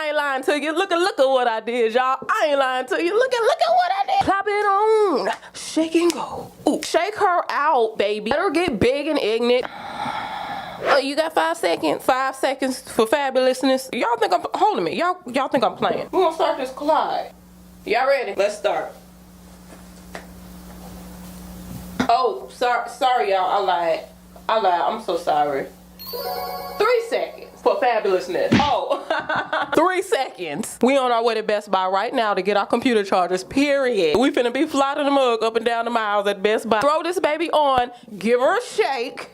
I ain't lying to you. Look at what I did, y'all. I ain't lying to you. Look at what I did. Plop it on. Shake and go. Ooh, shake her out, baby. Let her get big and ignorant. Oh, you got 5 seconds? 5 seconds for fabulousness. Y'all think I'm holding me? Y'all think I'm playing? We're gonna start this collide. Y'all ready? Let's start. Oh, sorry, y'all. I lied. I'm so sorry. 3 seconds for fabulousness. Oh, 3 seconds. We on our way to Best Buy right now to get our computer chargers, period. We finna be flying the mug up and down the miles at Best Buy. Throw this baby on, give her a shake.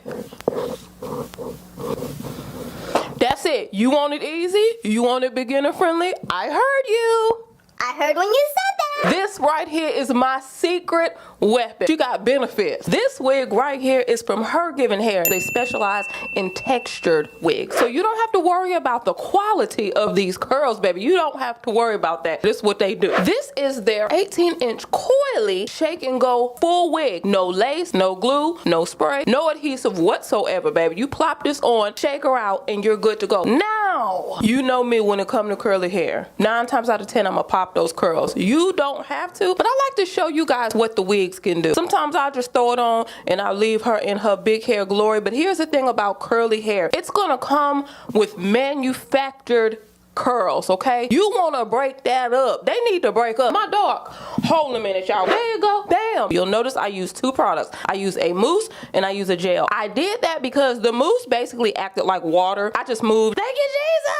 That's it. You want it easy? You want it beginner friendly? I heard you. I heard when you said that. This right here is my secret weapon. She got benefits. This wig right here is from HerGivenHair. They specialize in textured wigs. So you don't have to worry about the quality of these curls, baby. You don't have to worry about that. This is what they do. This is their 18-inch Coily shake and go full wig. No lace, no glue, no spray, no adhesive whatsoever, baby. You plop this on, shake her out, and you're good to go. Now, you know me when it comes to curly hair. 9 times out of 10, I'm gonna pop those curls. You don't have to, but I like to show you guys what the wigs can do. Sometimes I'll just throw it on and I'll leave her in her big hair glory. But here's the thing about curly hair. It's gonna come with manufactured curls, okay? You wanna break that up. They need to break up. My dog, hold a minute, y'all. There you go. Bam. You'll notice I use 2 products. I use a mousse and I use a gel. I did that because the mousse basically acted like water. I just moved. Thank you, Jesus.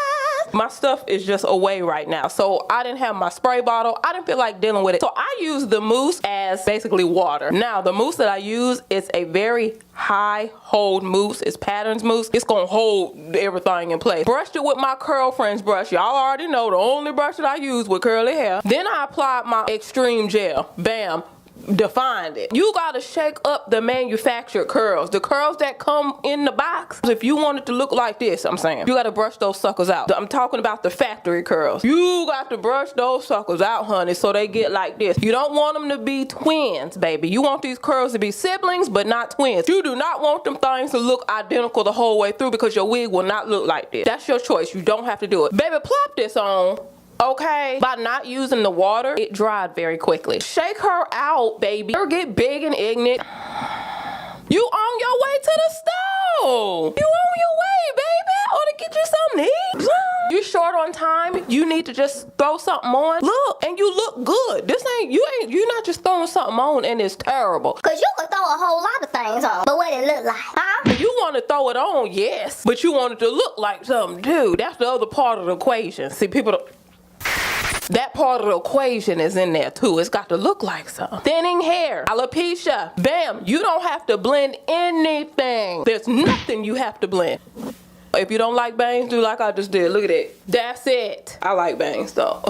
My stuff is just away right now, so I didn't have my spray bottle. I didn't feel like dealing with it, so I use the mousse as basically water. Now the mousse that I use is a very high hold mousse. It's patterns mousse. It's gonna hold everything in place. Brushed it with my curl friends brush. Y'all already know the only brush that I use with curly hair. Then I applied my extreme gel. Bam. Defined it. You gotta shake up the manufactured curls, the curls that come in the box. If you want it to look like this, I'm saying, you gotta brush those suckers out. I'm talking about the factory curls. You got to brush those suckers out, honey, so they get like this. You don't want them to be twins, baby. You want these curls to be siblings, but not twins. You do not want them things to look identical the whole way through, because your wig will not look like this. That's your choice. You don't have to do it. Baby, plop this on. Okay, by not using the water, it dried very quickly. Shake her out, baby. Or get big and ignorant. You on your way to the stove. You on your way, baby. Or to get you something to eat. You short on time. You need to just throw something on. Look, and you look good. You're not just throwing something on and it's terrible. Cause you could throw a whole lot of things on, but what it look like, huh? You want to throw it on, yes, but you want it to look like something too. That's the other part of the equation. See, people don't. That part of the equation is in there too. It's got to look like something. Thinning hair, alopecia, bam. You don't have to blend anything. There's nothing you have to blend. If you don't like bangs, do like I just did. Look at it. That's it. I like bangs though.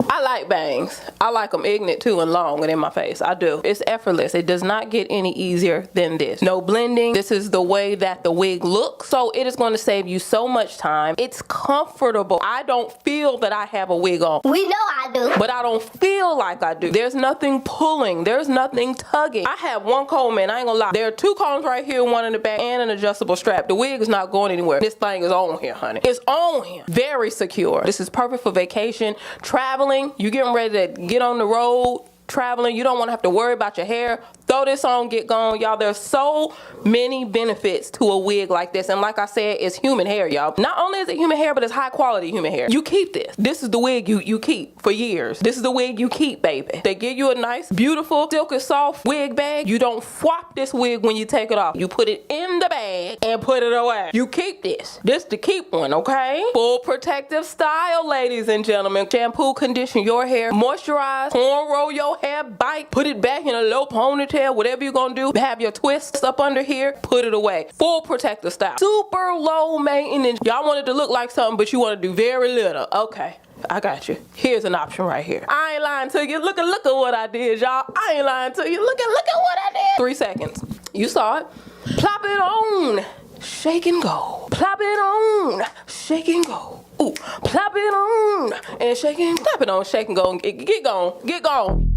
I like bangs. I like them ignorant too and long and in my face. I do. It's effortless. It does not get any easier than this. No blending. This is the way that the wig looks. So it is going to save you so much time. It's comfortable. I don't feel that I have a wig on. We know I do. But I don't feel like I do. There's nothing pulling. There's nothing tugging. I have one comb in. I ain't gonna lie. There are 2 combs right here, one in the back, and an adjustable strap. The wig is not going anywhere. This thing is on here, honey. It's on here. Very secure. This is perfect for vacation, traveling. You getting ready to get on the road, traveling. You don't want to have to worry about your hair. Throw this on, get gone, y'all. There's so many benefits to a wig like this, and like I said, it's human hair, y'all. Not only is it human hair, but it's high quality human hair. You keep this. This is the wig you keep for years. This is the wig you keep, baby. They give you a nice, beautiful, silky soft wig bag. You don't swap this wig when you take it off. You put it in the bag and put it away. You keep this. This to keep one, okay? Full protective style, ladies and gentlemen. Shampoo, condition your hair, moisturize, cornrow your hair, bite, put it back in a low ponytail. Whatever you're gonna do, have your twists up under here, put it away. Full protective style. Super low maintenance. Y'all want it to look like something, but you want to do very little. Okay, I got you. Here's an option right here. I ain't lying to you. Look at what I did, y'all. I ain't lying to you. Look at what I did. 3 seconds. You saw it. Plop it on. Shake and go. Plop it on. Shake and go. Ooh. Plop it on and shake and plop it on. Shake and go. Get gone. Get gone.